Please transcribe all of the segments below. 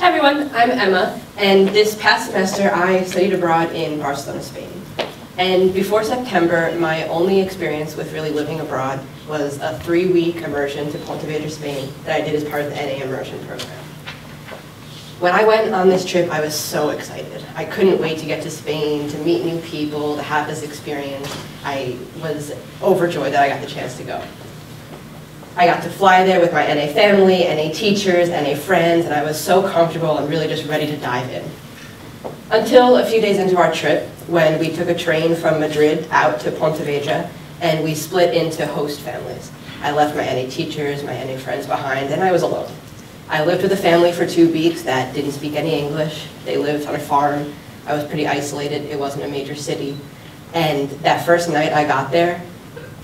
Hi everyone, I'm Emma, and this past semester I studied abroad in Barcelona, Spain. And before September, my only experience with really living abroad was a 3-week immersion to Pontevedra, Spain that I did as part of the NA immersion program. When I went on this trip, I was so excited. I couldn't wait to get to Spain, to meet new people, to have this experience. I was overjoyed that I got the chance to go. I got to fly there with my NA family, NA teachers, NA friends, and I was so comfortable and really just ready to dive in. Until a few days into our trip, when we took a train from Madrid out to Pontevedra, and we split into host families. I left my NA teachers, my NA friends behind, and I was alone. I lived with a family for 2 weeks that didn't speak any English. They lived on a farm. I was pretty isolated. It wasn't a major city. And that first night I got there,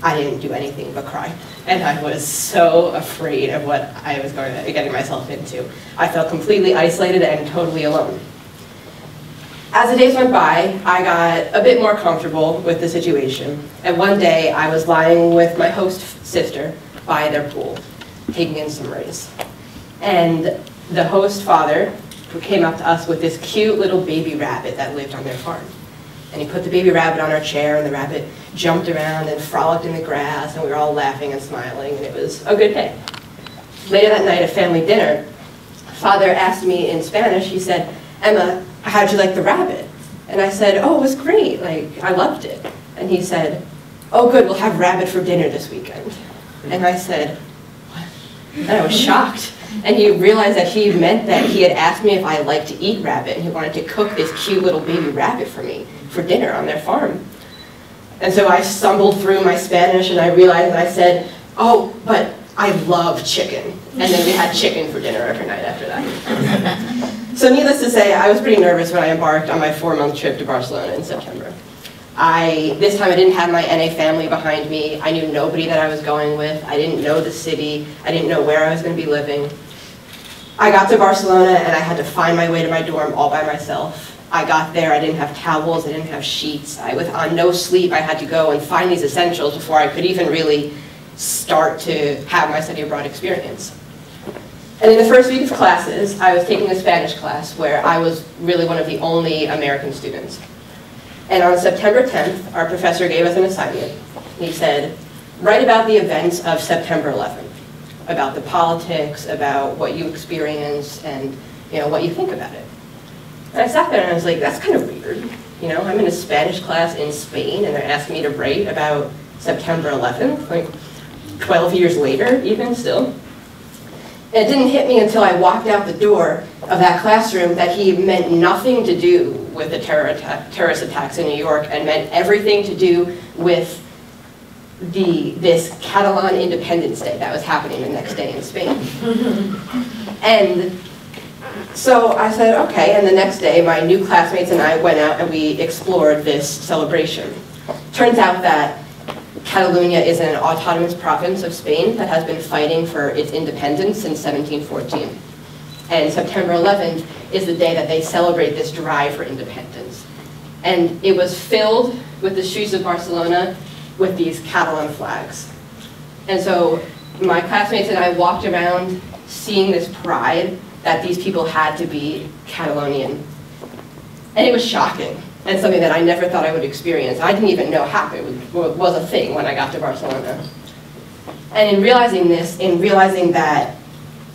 I didn't do anything but cry. And I was so afraid of what I was getting myself into. I felt completely isolated and totally alone. As the days went by, I got a bit more comfortable with the situation. And one day I was lying with my host sister by their pool, taking in some rays. And the host father came up to us with this cute little baby rabbit that lived on their farm. And he put the baby rabbit on our chair, and the rabbit jumped around and frolicked in the grass, and we were all laughing and smiling, and it was a good day. Later that night at family dinner, Father asked me in Spanish, he said, "Emma, how did you like the rabbit?" And I said, "Oh, it was great, I loved it." And he said, "Oh good, we'll have rabbit for dinner this weekend." And I said, "What?" And I was shocked. And he realized that he meant that he had asked me if I liked to eat rabbit, and he wanted to cook this cute little baby rabbit for me for dinner on their farm. And so I stumbled through my Spanish, and I realized, and I said, "Oh, but I love chicken." And then we had chicken for dinner every night after that. So needless to say, I was pretty nervous when I embarked on my 4-month trip to Barcelona in September. This time I didn't have my NA family behind me. I knew nobody that I was going with. I didn't know the city. I didn't know where I was going to be living. I got to Barcelona and I had to find my way to my dorm all by myself. I got there, I didn't have towels, I didn't have sheets. I was on no sleep. I had to go and find these essentials before I could even really start to have my study abroad experience. And in the first week of classes, I was taking a Spanish class where I was really one of the only American students. And on September 10th, our professor gave us an assignment. He said, write about the events of September 11th, about the politics, about what you experienced, and what you think about it. And I sat there and I was like, that's kind of weird. I'm in a Spanish class in Spain, and they're asking me to write about September 11th, like 12 years later, even still. And it didn't hit me until I walked out the door of that classroom that he meant nothing to do with the terrorist attacks in New York, and meant everything to do with this Catalan Independence Day that was happening the next day in Spain. And so I said, okay, and the next day my new classmates and I went out and we explored this celebration. Turns out that Catalonia is an autonomous province of Spain that has been fighting for its independence since 1714. And September 11th is the day that they celebrate this drive for independence. And it was filled with the streets of Barcelona with these Catalan flags. And so my classmates and I walked around seeing this pride that these people had to be Catalonian. And it was shocking, and something that I never thought I would experience. I didn't even know how it was a thing when I got to Barcelona. And in realizing this, in realizing that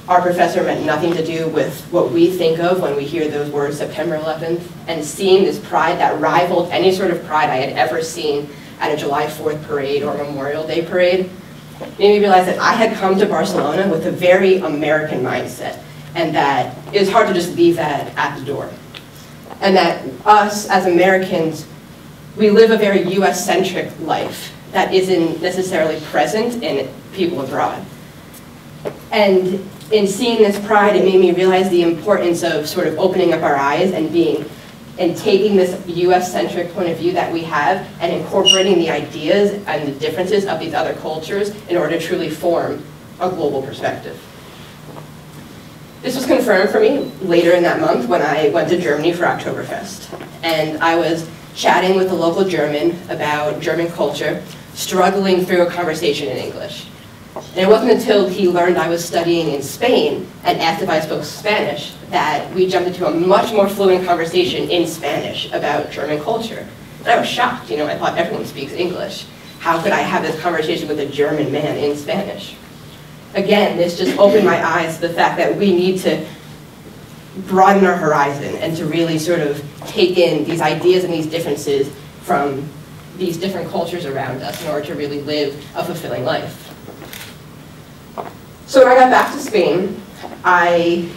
our professor meant nothing to do with what we think of when we hear those words, September 11th, and seeing this pride that rivaled any sort of pride I had ever seen at a July 4th parade or Memorial Day parade, made me realize that I had come to Barcelona with a very American mindset, and that it was hard to just leave that at the door. And that us, as Americans, we live a very US-centric life that isn't necessarily present in people abroad. And in seeing this pride, it made me realize the importance of sort of opening up our eyes and taking this US-centric point of view that we have and incorporating the ideas and the differences of these other cultures in order to truly form a global perspective. This was confirmed for me later in that month when I went to Germany for Oktoberfest. And I was chatting with a local German about German culture, struggling through a conversation in English. And it wasn't until he learned I was studying in Spain and asked if I spoke Spanish that we jumped into a much more fluent conversation in Spanish about German culture. And I was shocked, I thought everyone speaks English. How could I have this conversation with a German man in Spanish? Again, this just opened my eyes to the fact that we need to broaden our horizon and to really sort of take in these ideas and these differences from these different cultures around us in order to really live a fulfilling life. So when I got back to Spain,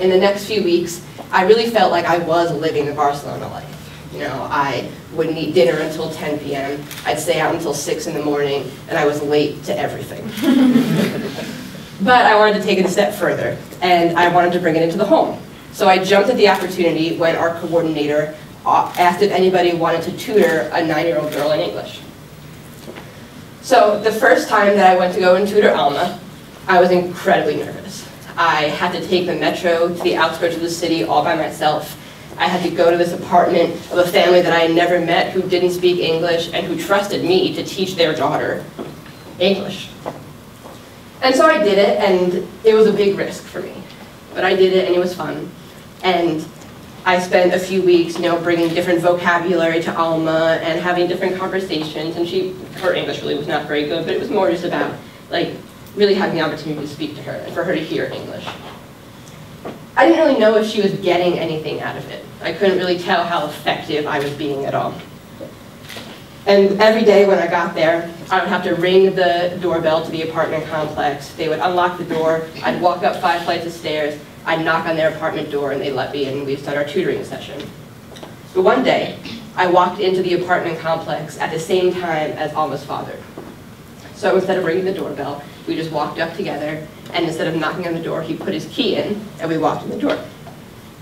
in the next few weeks, I really felt like I was living the Barcelona life. I wouldn't eat dinner until 10 p.m. I'd stay out until 6 in the morning, and I was late to everything. But I wanted to take it a step further, and I wanted to bring it into the home. So I jumped at the opportunity when our coordinator asked if anybody wanted to tutor a 9-year-old girl in English. So the first time that I went to go and tutor Alma, I was incredibly nervous. I had to take the metro to the outskirts of the city all by myself. I had to go to this apartment of a family that I had never met who didn't speak English and who trusted me to teach their daughter English. And so I did it, and it was a big risk for me. But I did it, and it was fun. And I spent a few weeks, bringing different vocabulary to Alma and having different conversations. And her English really was not very good, but it was more just about, really having the opportunity to speak to her and for her to hear English. I didn't really know if she was getting anything out of it. I couldn't really tell how effective I was being at all. And every day when I got there, I would have to ring the doorbell to the apartment complex. They would unlock the door. I'd walk up 5 flights of stairs. I'd knock on their apartment door, and they'd let me in, and we'd start our tutoring session. But one day, I walked into the apartment complex at the same time as Alma's father. So instead of ringing the doorbell, we just walked up together, and instead of knocking on the door, he put his key in, and we walked in the door.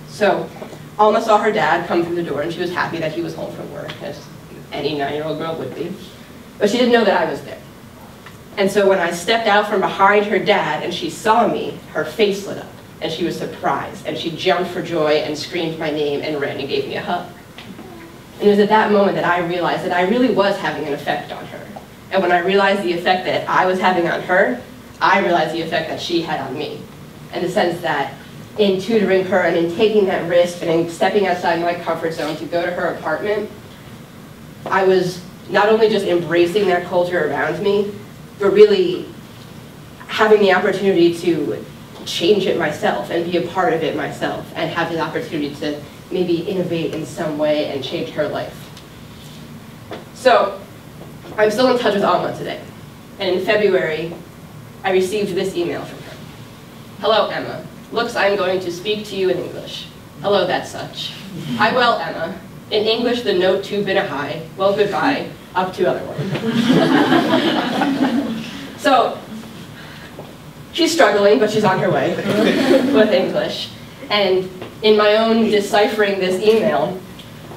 So Alma saw her dad come through the door, and she was happy that he was home from work, as any 9-year-old girl would be. But she didn't know that I was there. And so when I stepped out from behind her dad and she saw me, her face lit up, and she was surprised, and she jumped for joy and screamed my name and ran and gave me a hug. And it was at that moment that I realized that I really was having an effect on her. And when I realized the effect that I was having on her, I realized the effect that she had on me. In the sense that in tutoring her and in taking that risk and in stepping outside my comfort zone to go to her apartment, I was not only just embracing that culture around me, but really having the opportunity to change it myself and be a part of it myself and have the opportunity to maybe innovate in some way and change her life. So I'm still in touch with Alma today. And in February, I received this email from her. Hello, Emma. Looks I'm going to speak to you in English. Hello, that's such. I well, Emma. In English, the note to been a high. Well, goodbye. Up to other one. So she's struggling, but she's on her way with English. And in my own deciphering this email,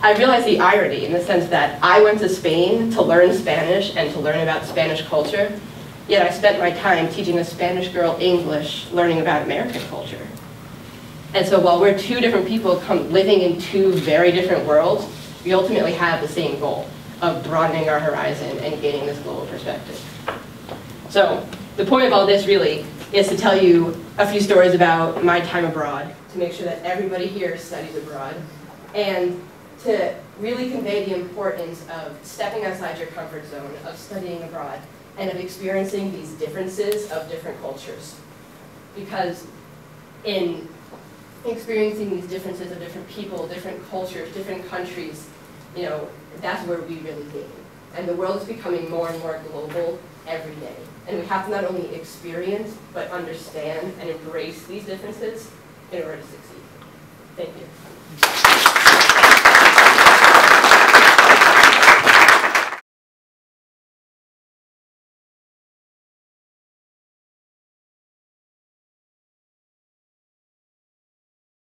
I realized the irony in the sense that I went to Spain to learn Spanish and to learn about Spanish culture, yet I spent my time teaching a Spanish girl English, learning about American culture. And so while we're two different people living in two very different worlds, we ultimately have the same goal of broadening our horizon and gaining this global perspective. So the point of all this really is to tell you a few stories about my time abroad, to make sure that everybody here studies abroad, and to really convey the importance of stepping outside your comfort zone, of studying abroad, and of experiencing these differences of different cultures. Because in experiencing these differences of different people, different cultures, different countries, that's where we really gain. And the world is becoming more and more global every day. And we have to not only experience, but understand and embrace these differences in order to succeed. Thank you.